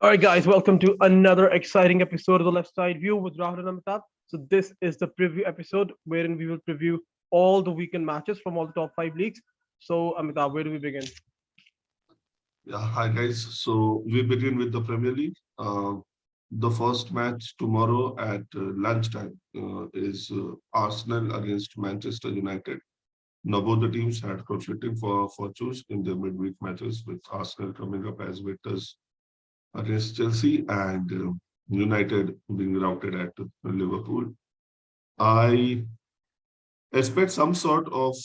All right, guys, welcome to another exciting episode of the Left Side View with Rahul and Amitabh. So, this is the preview episode wherein we will preview all the weekend matches from all the top five leagues. So, Amitabh, where do we begin? Yeah, hi guys. So we begin with the Premier League. The first match tomorrow at lunchtime is Arsenal against Manchester United. Now both the teams had conflicting for fortunes in their midweek matches, with Arsenal coming up as victors against Chelsea and United being routed at Liverpool. I expect some sort of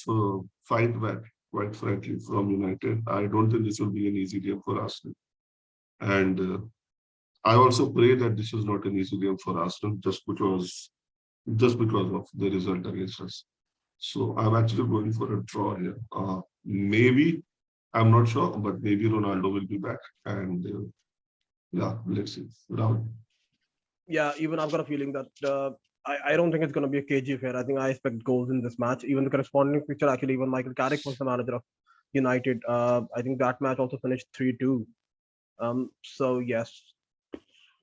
fight back, quite frankly, from United. I don't think this will be an easy game for Arsenal. And I also pray that this is not an easy game for Arsenal just because of the result against us. So I'm actually going for a draw here. Maybe I'm not sure, but maybe Ronaldo will be back. And yeah, let's see. Rahul. Yeah, even I've got a feeling that I don't think it's going to be a KG affair. I think I expect goals in this match. Even the corresponding picture, actually, even Michael Carrick was the manager of United. I think that match also finished 3-2. So, yes,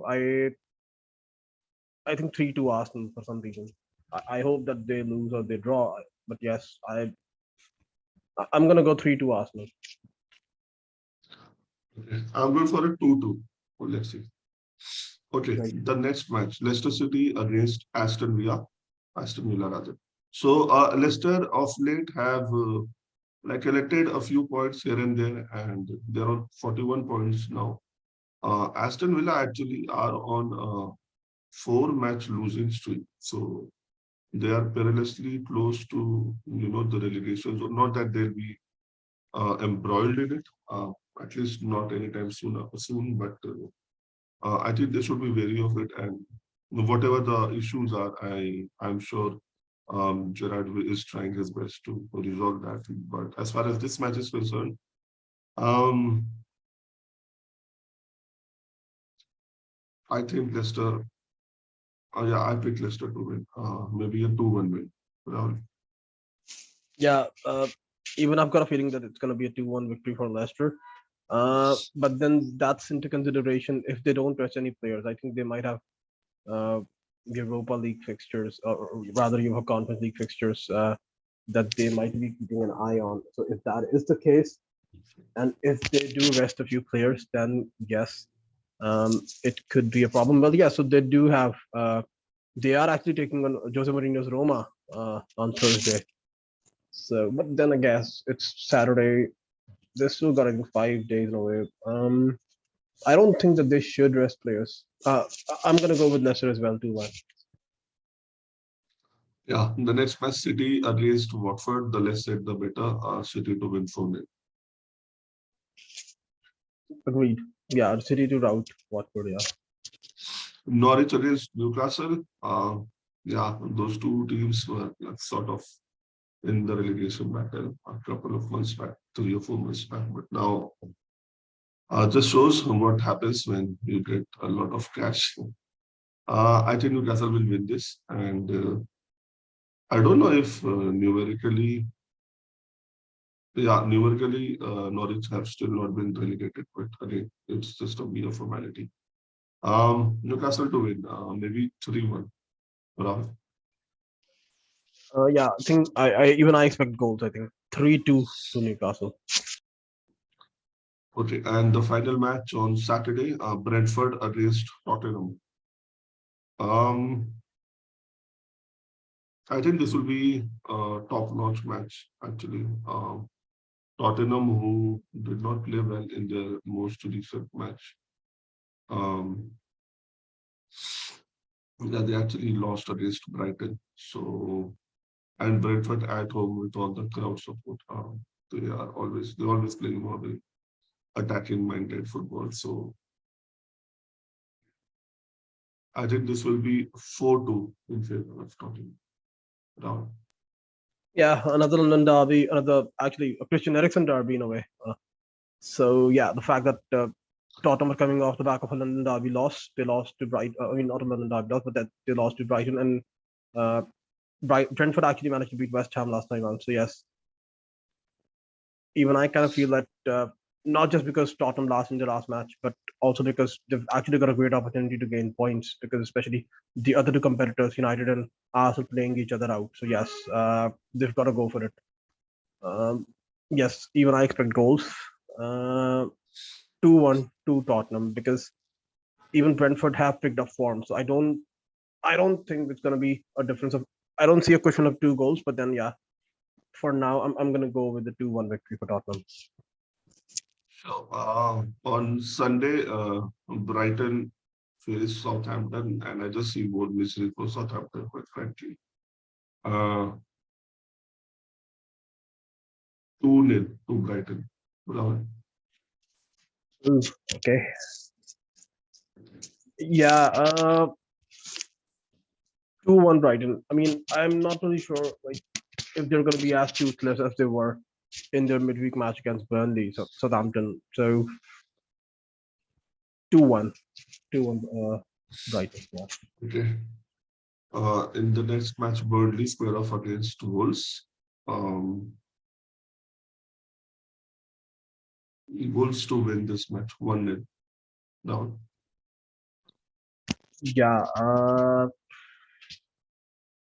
I I think 3-2 Arsenal for some reason. I hope that they lose or they draw. But yes, I'm gonna go 3-2 Arsenal. Okay. I'm going for a 2-2. Oh, let's see. Okay, Right. the next match, Leicester City against Aston Villa. Aston Villa, rather. So Leicester of late have collected a few points here and there, and they're on 41 points now. Aston Villa actually are on a four-match losing streak, so they are perilously close to the relegation. So not that they'll be embroiled in it, at least not anytime soon. But I think they should be wary of it, and whatever the issues are, I'm sure Gerard is trying his best to resolve that. But as far as this match is concerned, um, I think Leicester. Yeah, I picked Leicester to win. Maybe a 2-1 win. Rahul. Yeah, even I've got a feeling that it's gonna be a 2-1 victory for Leicester. But then that's into consideration if they don't rest any players. I think they might have uh, Europa League fixtures, or rather, Europa Conference League fixtures that they might be keeping an eye on. So if that is the case, and if they do rest a few players, then yes, it could be a problem. Well, yeah, so they do have. They are actually taking on Jose Mourinho's Roma on Thursday. So, but then I guess it's Saturday. They still got, I think, 5 days away. I don't think that they should rest players. I'm gonna go with Leicester as well, 2-1. Yeah, the next match, City against Watford. The less said, the better. City to win 4-0. Agreed. Yeah, City to rout Watford. Yeah. Norwich against Newcastle. Yeah, those two teams were sort of in the relegation battle a couple of months back, 3 or 4 months back. But now just shows what happens when you get a lot of cash. I think Newcastle will win this, and I don't know if numerically, Norwich have still not been relegated, but again, it's just a mere formality. Newcastle to win, maybe 3-1. Rahul. Yeah, I think I expect goals. I think 3-2 to Newcastle. Okay, and the final match on Saturday, Brentford against Tottenham. Um, I think this will be a top-notch match, actually. Tottenham, who did not play well in their most recent match, um, yeah, they actually lost against Brighton. So, and Brentford at home with all the crowd support, they always playing more attacking-minded football. So, I think this will be 4-2 in favor of Tottenham. Now, Yeah, another London derby, another actually a Christian Eriksen derby in a way. So yeah, the fact that Tottenham are coming off the back of a London derby loss, they lost to Brighton. I mean, not a London derby loss, but that they lost to Brighton, and uh, Brentford actually managed to beat West Ham last time out. So yes, even I kind of feel that. not just because Tottenham lost in the last match, but also because they've actually got a great opportunity to gain points. Because especially the other two competitors, United and Arsenal, playing each other out. So yes, they've got to go for it. Um, yes, even I expect goals. Uh, 2-1 to Tottenham because even Brentford have picked up form. So I don't think it's gonna be a difference of. I don't see a question of 2 goals, but then yeah, for now I'm gonna go with the 2-1 victory for Tottenham. So, on Sunday, Brighton face Southampton, and I just see more misery for Southampton, quite frankly. Uh, 2-0 to Brighton. Rahul. Okay. Yeah. 2-1 Brighton. I mean, I'm not really sure like if they're gonna be as toothless as they were in their midweek match against Burnley, so Southampton. So 2-1, 2-1 Brighton. Yeah. Okay. In the next match, Burnley square off against Wolves. Um, Wolves to win this match 1-0 down. Yeah.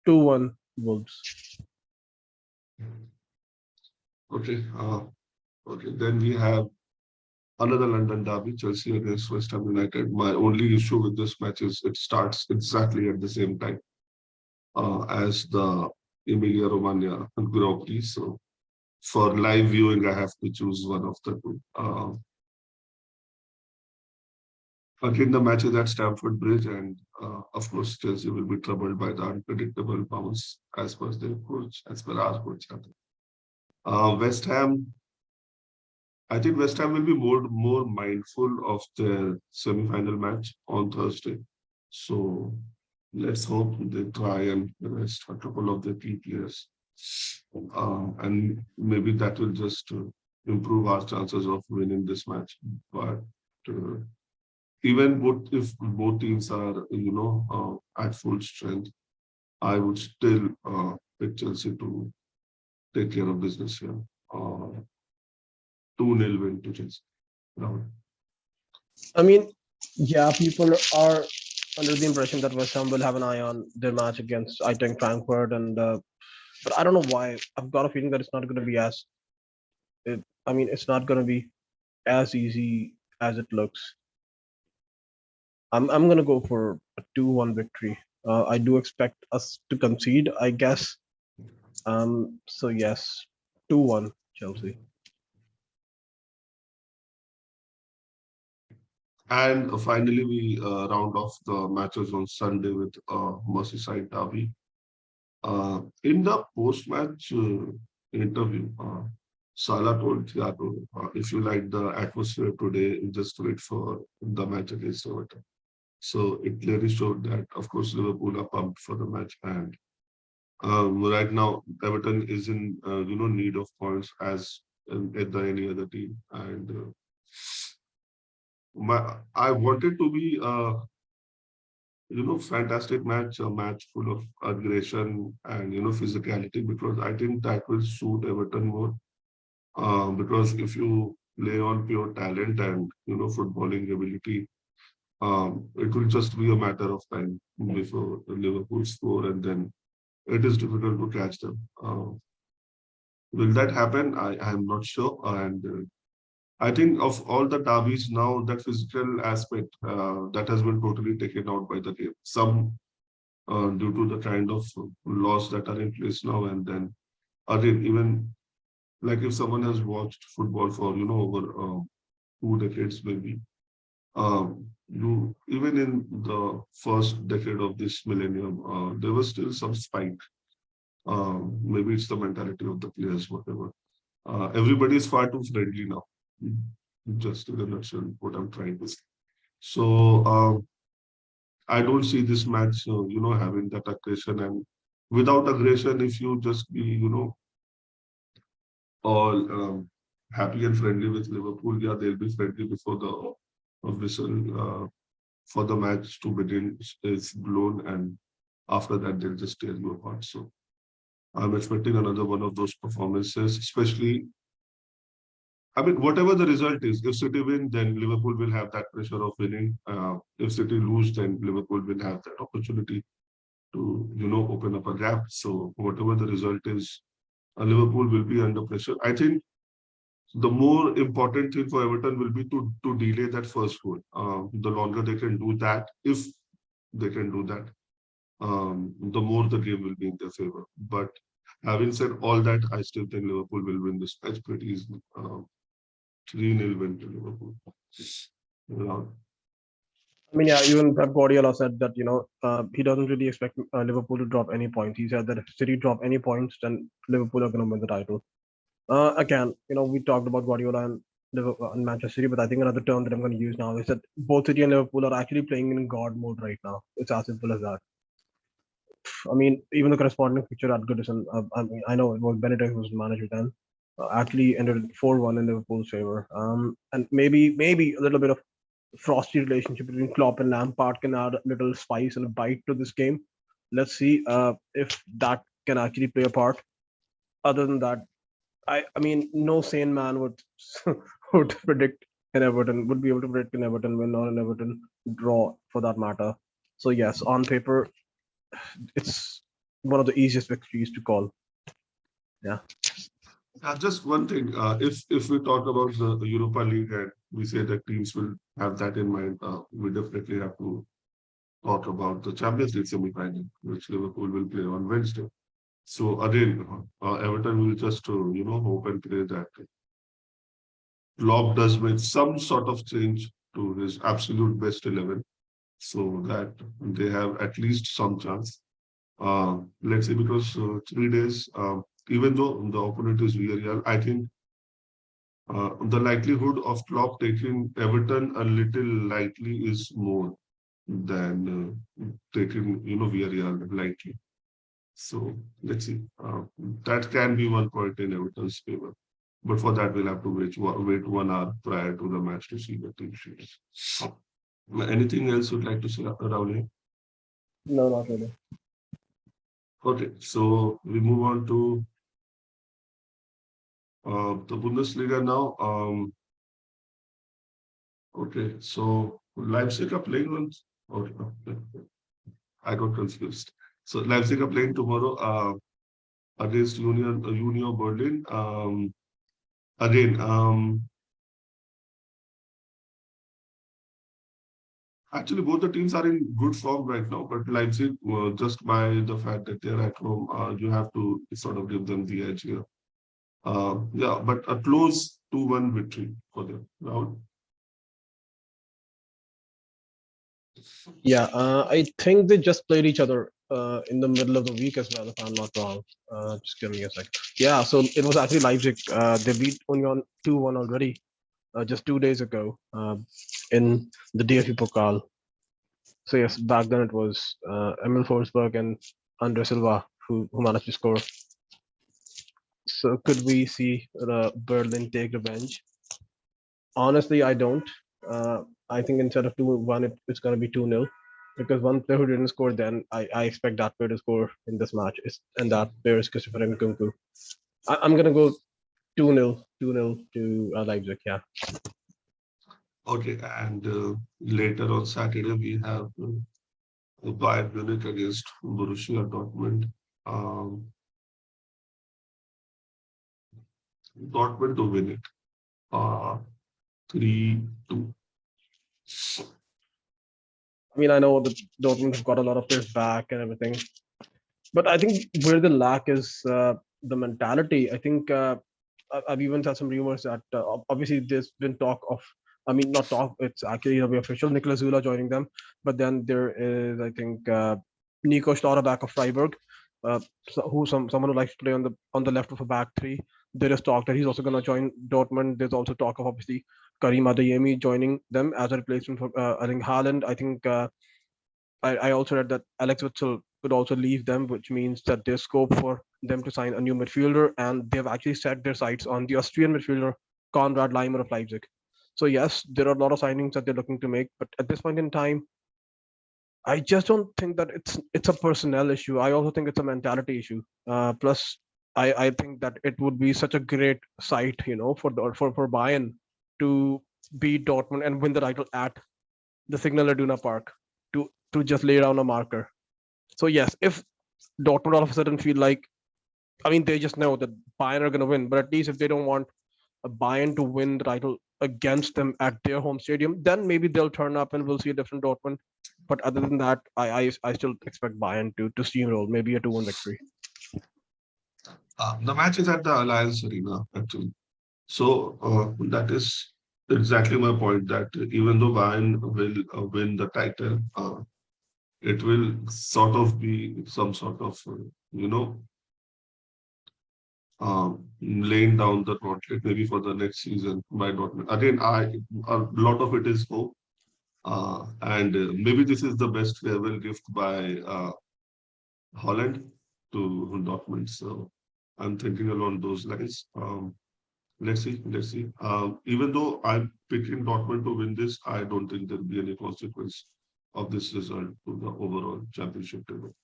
2-1 Wolves. Okay. Okay. Then we have another London derby, Chelsea against West Ham United. My only issue with this match is it starts exactly at the same time as the Emilia Romagna Grand Prix. So for live viewing, I have to choose one of the two. Again, the match is at Stamford Bridge, and of course, Chelsea will be troubled by the unpredictable bounce as per their coach, as per our coach. West Ham, I think West Ham will be more mindful of their semi-final match on Thursday. So let's hope they try and rest a couple of the key players, and maybe that will just improve our chances of winning this match. But uh, even both if both teams are at full strength, I would still pick Chelsea to take care of business here. 2-0 win to Chelsea. Rahul. I mean, yeah, people are under the impression that West Ham will have an eye on their match against, I think, Frankfurt, and but I don't know why. I've got a feeling that it's not going to be as. I mean, it's not going to be as easy as it looks. I'm going to go for a 2-1 victory. I do expect us to concede, I guess. So yes, 2-1 Chelsea. And finally, we round off the matches on Sunday with Merseyside derby. In the post-match interview, Salah told Thiago, if you like the atmosphere today, just wait for the match against Everton. So it clearly showed that, of course, Liverpool are pumped for the match, and right now Everton is in need of points as at the any other team. And I wanted to be fantastic match, a match full of aggression and physicality, because I think that will suit Everton more. Because if you lay on pure talent and footballing ability, it will just be a matter of time before the Liverpool score, and then it is difficult to catch them. Will that happen? I am not sure, and I think of all the derbies now, that physical aspect that has been totally taken out by the game. Some due to the kind of laws that are in place now, and then again, even like if someone has watched football for over 2 decades maybe, you even in the first decade of this millennium, there was still some spike. Maybe it's the mentality of the players, whatever. Everybody is far too friendly now. Just in a nutshell, what I'm trying to say. So I don't see this match, having that aggression. And without aggression, if you just be, all happy and friendly with Liverpool, yeah, they'll be friendly before the whistle for the match to begin is blown, and after that they'll just tear you apart. So I'm expecting another one of those performances, especially I mean, whatever the result is, if City win, then Liverpool will have that pressure of winning. If City lose, then Liverpool will have that opportunity to, open up a gap. So whatever the result is, Liverpool will be under pressure. I think the more important thing for Everton will be to delay that first goal. The longer they can do that, if they can do that, the more the game will be in their favor. But having said all that, I still think Liverpool will win this match pretty easily. 3-0 win to Liverpool. Yeah. I mean, yeah, even Pep Guardiola said that he doesn't really expect Liverpool to drop any points. He said that if City drop any points, then Liverpool are going to win the title. Again, we talked about Guardiola and Liverpool and Manchester City, but I think another term that I'm going to use now is that both City and Liverpool are actually playing in God mode right now. It's as simple as that. I mean, even the corresponding picture at Goodison, I mean, I know it was Benitez who was the manager then, actually ended 4-1 in Liverpool's favor. And maybe a little bit of frosty relationship between Klopp and Lampard can add a little spice and a bite to this game. Let's see if that can actually play a part. Other than that, I mean, no sane man would would predict an Everton would be able to predict an Everton win or an Everton draw for that matter. So yes, on paper, it's one of the easiest victories to call. Yeah. Just one thing. If we talk about the Europa League and we say that teams will have that in mind, we definitely have to talk about the Champions League semi-final, which Liverpool will play on Wednesday. So again, Everton will just hope and pray that Klopp does make some sort of change to his absolute best 11, so that they have at least some chance. Let's say because 3 days, even though the opponent is Villarreal, I think the likelihood of Klopp taking Everton a little lightly is more than taking Villarreal lightly. So let's see. That can be one point in Everton's favor. But for that, we'll have to wait 1 hour prior to the match to see the team sheets. Anything else you'd like to say, Rahul? No, not really. Okay, so we move on to the Bundesliga now. Okay, so Leipzig are playing on. Okay, I got confused. So Leipzig are playing tomorrow against Union Berlin. Again, actually, both the teams are in good form right now, but Leipzig, just by the fact that they're at home, you have to sort of give them the edge here. Yeah, but a close 2-1 victory for them. Rahul? Yeah, I think they just played each other in the middle of the week as well, if I'm not wrong. Just give me a sec. Yeah, so it was actually Leipzig. They beat Union 2-1 already, just 2 days ago, in the DFB Pokal. So yes, back then it was Emil Forsberg and Andre Silva who managed to score. So could we see Berlin take revenge? Honestly, I don't. I think instead of 2-1, it's going to be 2-0 because one player who didn't score then, I expect that player to score in this match, and that player is Christopher Nkunku. I'm going to go 2-0, 2-0 to Leipzig, yeah. Okay, and later on Saturday, we have Bayern Munich against Borussia Dortmund. Dortmund to win it. 3-2. I mean, I know that Dortmund have got a lot of players back and everything, but I think where the lack is the mentality. I think I've even had some rumors that obviously there's been talk of, I mean, not talk, it's actually be official, Niklas Zula joining them, but then there is, I think, Nico Schlotterbeck of Freiburg, someone who likes to play on the left of a back three. There is talk that he's also going to join Dortmund. There's also talk of obviously Karim Adeyemi joining them as a replacement for I think Haaland. I think I also read that Alex Witzel could also leave them, which means that there's scope for them to sign a new midfielder, and they've actually set their sights on the Austrian midfielder Konrad Leimer of Leipzig. So yes, there are a lot of signings that they're looking to make, but at this point in time, I just don't think that it's a personnel issue. I also think it's a mentality issue. Plus, I think that it would be such a great sight, for Bayern to beat Dortmund and win the title at the Signal Iduna Park to just lay down a marker. So yes, if Dortmund all of a sudden feel like, I mean, they just know that Bayern are going to win, but at least if they don't want a Bayern to win the title against them at their home stadium, then maybe they'll turn up and we'll see a different Dortmund. But other than that, I still expect Bayern to steamroll, maybe a 2-1 victory. The match is at the Alliance Arena, actually. So that is exactly my point that even though Bayern will win the title, it will sort of be some sort of, you know, laying down the gauntlet maybe for the next season by Dortmund. Again, a lot of it is hope. And maybe this is the best farewell gift by Holland to Dortmund. So I'm thinking along those lines. Let's see, let's see. Even though I'm picking Dortmund to win this, I don't think there'll be any consequence of this result to the overall championship table.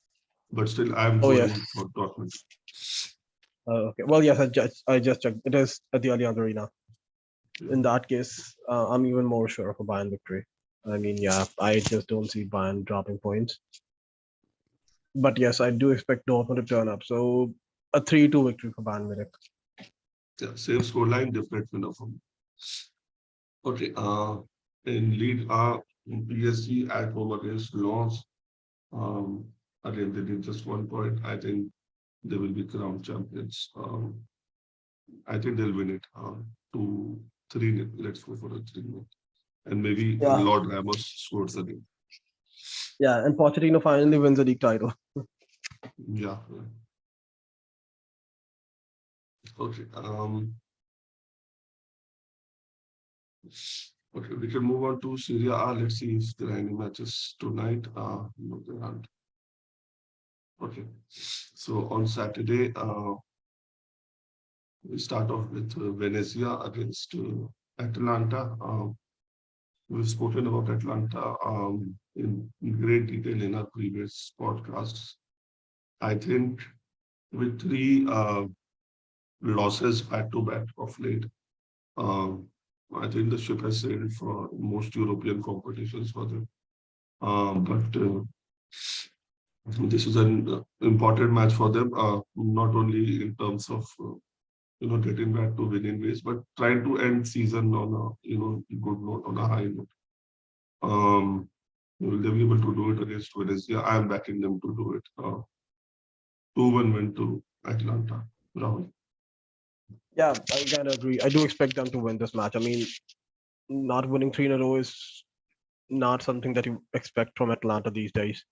But still, I'm Oh yes. going for Dortmund. Okay. Well, yes, I just checked. It is at the Allianz Arena. In that case, I'm even more sure of a Bayern victory. I mean, yeah, I just don't see Bayern dropping points. But yes, I do expect Dortmund to turn up. So a 3-2 victory for Bayern Munich. Yeah, same scoreline, different winner for me. Okay, in lead PSG at home against Lens. Again, they did just 1 point. I think they will be crowned champions. I think they'll win it. 2-3. Let's go for a 3. And maybe Yeah. Lord Ramos scores again. Yeah, and Pochettino finally wins the league title. Yeah. Okay. Okay, we can move on to Serie A. Let's see if there are any matches tonight. No, there aren't. Okay. So on Saturday, we start off with Venezia against Atalanta. We've spoken about Atlanta in great detail in our previous podcasts. I think with 3 losses back to back of late, um, I think the ship has sailed for most European competitions for them. But this is an important match for them, not only in terms of getting back to winning ways, but trying to end season on a good note, on a high note. Will they be able to do it against Venezia? I am backing them to do it. 2-1 win to Atlanta. Rahul. Yeah, I kind of agree. I do expect them to win this match. I mean, not winning 3 in a row is not something that you expect from Atlanta these days.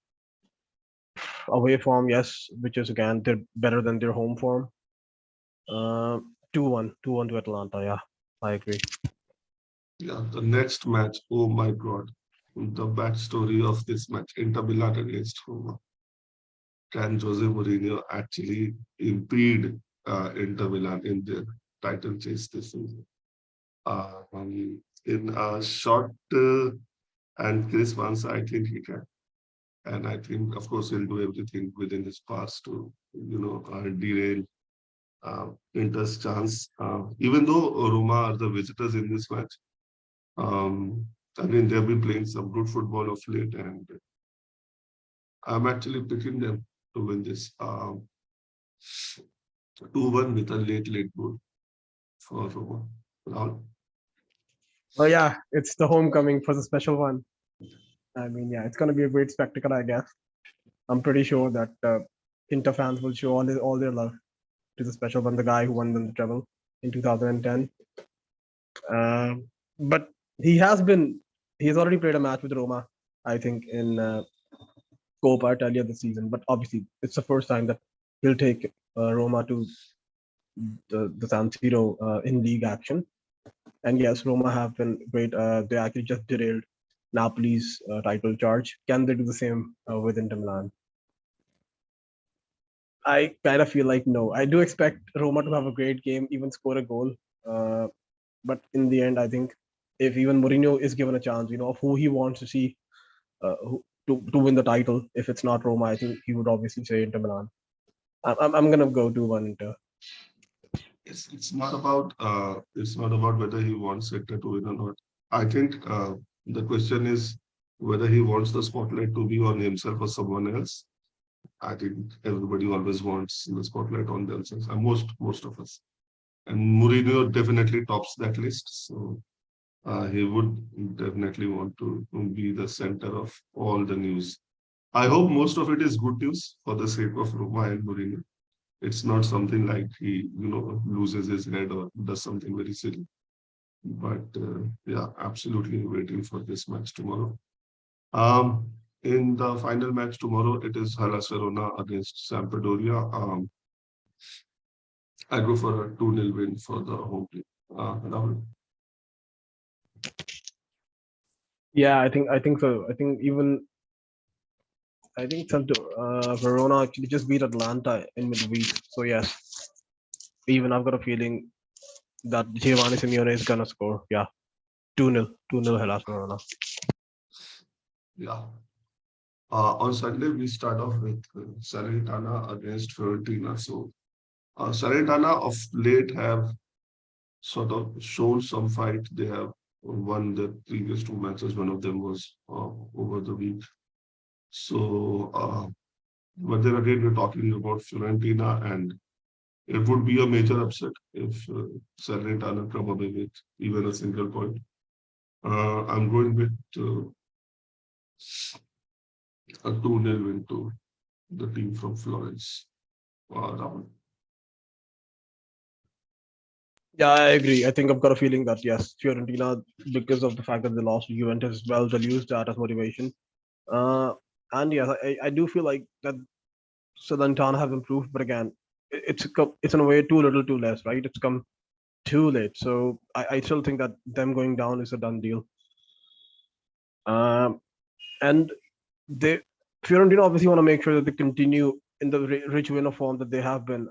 Away form, yes, which is again they're better than their home form. 2-1 to Atlanta. Yeah, I agree. Yeah, the next match. Oh my God, the backstory of this match: Inter Milan against Roma. Can Jose Mourinho actually impede Inter Milan in their title chase this season? In a short and crisp answer, I think he can. And I think, of course, he'll do everything within his powers to, derail Inter's chance. Even though Roma are the visitors in this match, I mean, they've been playing some good football of late, and I'm actually picking them to win this 2-1 with a late goal for Roma. Rahul? Oh yeah, it's the homecoming for the special one. I mean, yeah, it's gonna be a great spectacle, I guess. I'm pretty sure that Inter fans will show all their love to the special one, the guy who won them the treble in 2010. But he's already played a match with Roma, I think, in Coppa Italia this season. But obviously, it's the first time that he'll take Roma to the San Siro in league action. And yes, Roma have been great. They actually just derailed Napoli's title charge. Can they do the same with Inter Milan? I kind of feel like no. I do expect Roma to have a great game, even score a goal. Uh, but in the end, I think if even Mourinho is given a chance, of who he wants to see to win the title, if it's not Roma, I think he would obviously say Inter Milan. I'm gonna go 2-1 Inter. It's not about whether he wants Hector to win or not. I think the question is whether he wants the spotlight to be on himself or someone else. I think everybody always wants the spotlight on themselves, and most of us. And Mourinho definitely tops that list. So he would definitely want to be the center of all the news. I hope most of it is good news for the sake of Roma and Mourinho. It's not something like he, loses his head or does something very silly. But yeah, absolutely waiting for this match tomorrow. Um, in the final match tomorrow, it is Hellas Verona against Sampdoria. I go for a 2-0 win for the home team. Rahul? Yeah, I think so. Verona actually just beat Atlanta in midweek. So yes, even I've got a feeling that Giovanni Simeone is gonna score. Yeah, 2-0, 2-0 Hellas Verona. Yeah. On Sunday, we start off with Salernitana against Fiorentina. So Salernitana of late have sort of shown some fight. They have won the previous two matches. One of them was over the week. So, but then again, we're talking about Fiorentina, and it would be a major upset if Salernitana come away with even a single point. I'm going with a 2-0 win to the team from Florence. Rahul. Yeah, I agree. I think I've got a feeling that yes, Fiorentina, because of the fact that they lost to Juventus as well, they'll use that as motivation. Uh, and yes, I do feel like that Salernitana have improved, but again, it's in a way too little, too less, right? It's come too late. So I still think that them going down is a done deal. Um, and they Fiorentina obviously want to make sure that they continue in the rich winner form that they have been,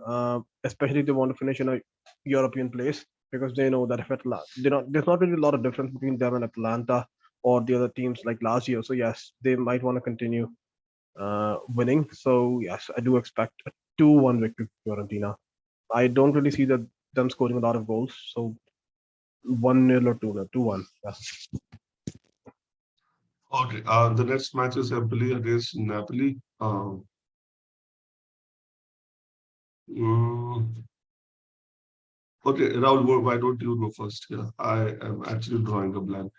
especially if they want to finish in a European place because they know that if there's not really a lot of difference between them and Atlanta or the other teams like last year. So yes, they might want to continue winning. So yes, I do expect a 2-1 victory for Fiorentina. I don't really see them scoring a lot of goals. So 1-0 or 2-0, 2-1. Yes. Okay. The next match is Empoli against Napoli. Mm, okay, Rahul, why don't you go first here? I am actually drawing a blank.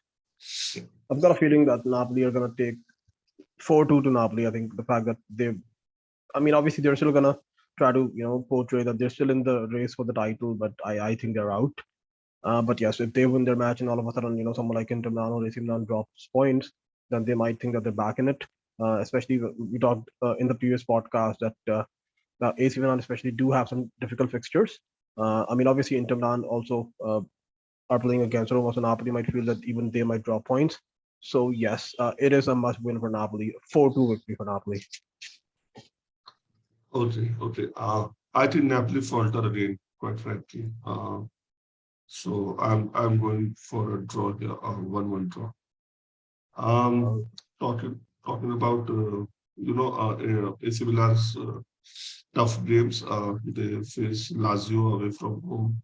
I've got a feeling that Napoli are gonna take 4-2 to Napoli. I think the fact that obviously they're still gonna try to portray that they're still in the race for the title, but I think they're out. But yes, if they win their match and all of a sudden someone like Inter Milan or AC Milan drops points, then they might think that they're back in it. Especially we talked in the previous podcast that AC Milan especially do have some difficult fixtures. Obviously Inter Milan also are playing against Roma, so Napoli might feel that even they might drop points. So yes, it is a must win for Napoli. 4-2 victory for Napoli. Okay. I think Napoli falter again, quite frankly. So I'm going for a draw here, 1-1 draw. Uh, Um, talking about AC Milan's tough games. They face Lazio away from home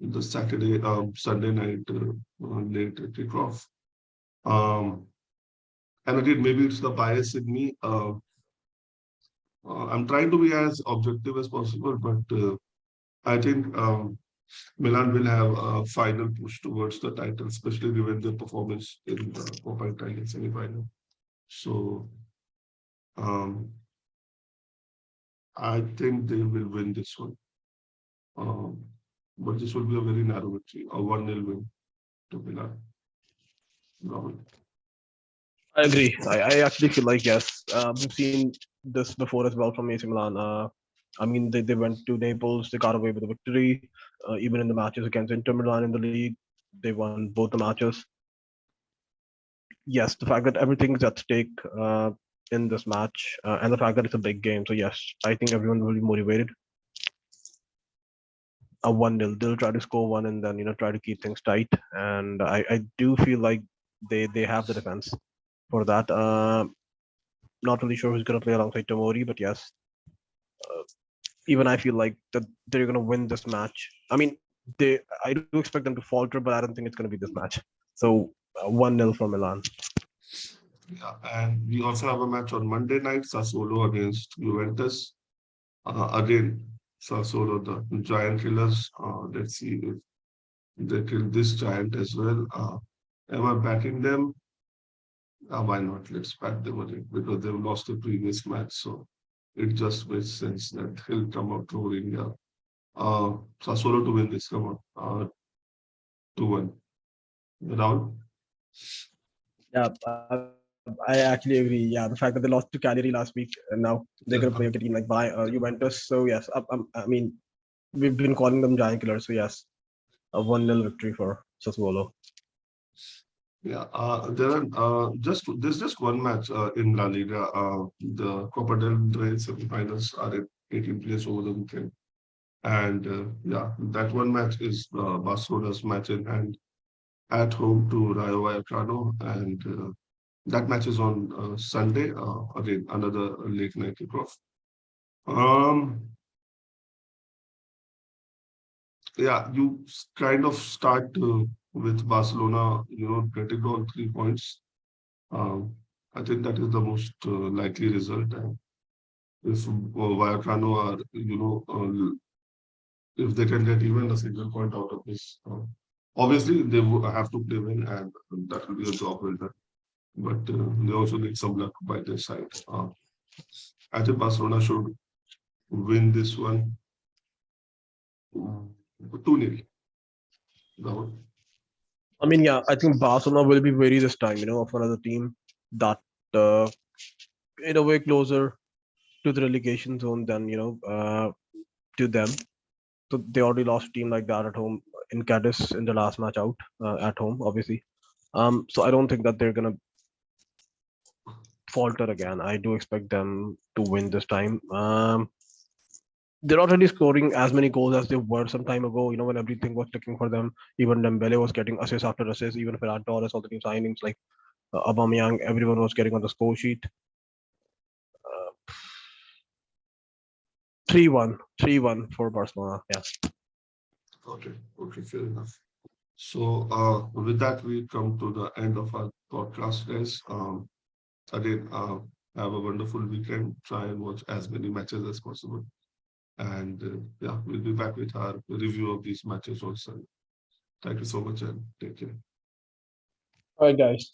in the Sunday night late kickoff. Um, and again, maybe it's the bias in me. I'm trying to be as objective as possible, but I think Milan will have a final push towards the title, especially given their performance in the Coppa Italia semi-final. So um, I think they will win this one. Um, but this will be a very narrow victory, a 1-0 win to Milan. Robert. I agree. I actually feel like yes, we've seen this before as well from AC Milan. They went to Naples, they got away with a victory. Even in the matches against Inter Milan in the league, they won both the matches. Yes, the fact that everything's at stake in this match, and the fact that it's a big game. So yes, I think everyone will be motivated. A 1-0, they'll try to score one and then try to keep things tight. And I do feel like they have the defense for that. Not really sure who's going to play alongside Tomori, but yes, even I feel like that they're gonna win this match. I mean, I do expect them to falter, but I don't think it's gonna be this match. So 1-0 for Milan. Yeah, and we also have a match on Monday night, Sassuolo against Juventus. Again, Sassuolo, the giant killers. Let's see if they kill this giant as well. Am I backing them? Why not? Let's back them again because they've lost the previous match. So it just makes sense that he'll come out roaring. Yeah. Sassuolo to win this. Come on. 2-1. Rahul? Yeah, I actually agree. Yeah, the fact that they lost to Cagliari last week, and now they're gonna Yeah. play a team like Juventus. So yes, I mean we've been calling them giant killers. So yes, a 1-0 victory for Sassuolo. Yeah, there are there's just one match in La Liga. The Copa del Rey semifinals are taking place over the weekend, and yeah, that one match is Barcelona's match in hand at home to Rayo Vallecano, and that match is on Sunday. Again, another late night kickoff. Um, yeah, you kind of start with Barcelona, getting all 3 points. Um, I think that is the most likely result. And if Vallecano are, if they can get even a single point out of this, obviously they have to play win, and that will be a job well done. But they also need some luck by their side. I think Barcelona should win this one 2-0. Rahul. I mean, yeah, I think Barcelona will be wary this time. Of another team that uh, in a way closer to the relegation zone than to them. So they already lost a team like that at home in Cadiz in the last match out at home, obviously. So I don't think that they're gonna falter again. I do expect them to win this time. They're not really scoring as many goals as they were some time ago. When everything was clicking for them, even Dembele was getting assist after assist. Even Ferran Torres, all the new signings like Aubameyang, everyone was getting on the score sheet. 3-1, 3-1 for Barcelona. Yeah. Okay, fair enough. So with that, we come to the end of our podcast, guys. Again, have a wonderful weekend. Try and watch as many matches as possible. And yeah, we'll be back with our review of these matches also. Thank you so much and take care. All right, guys.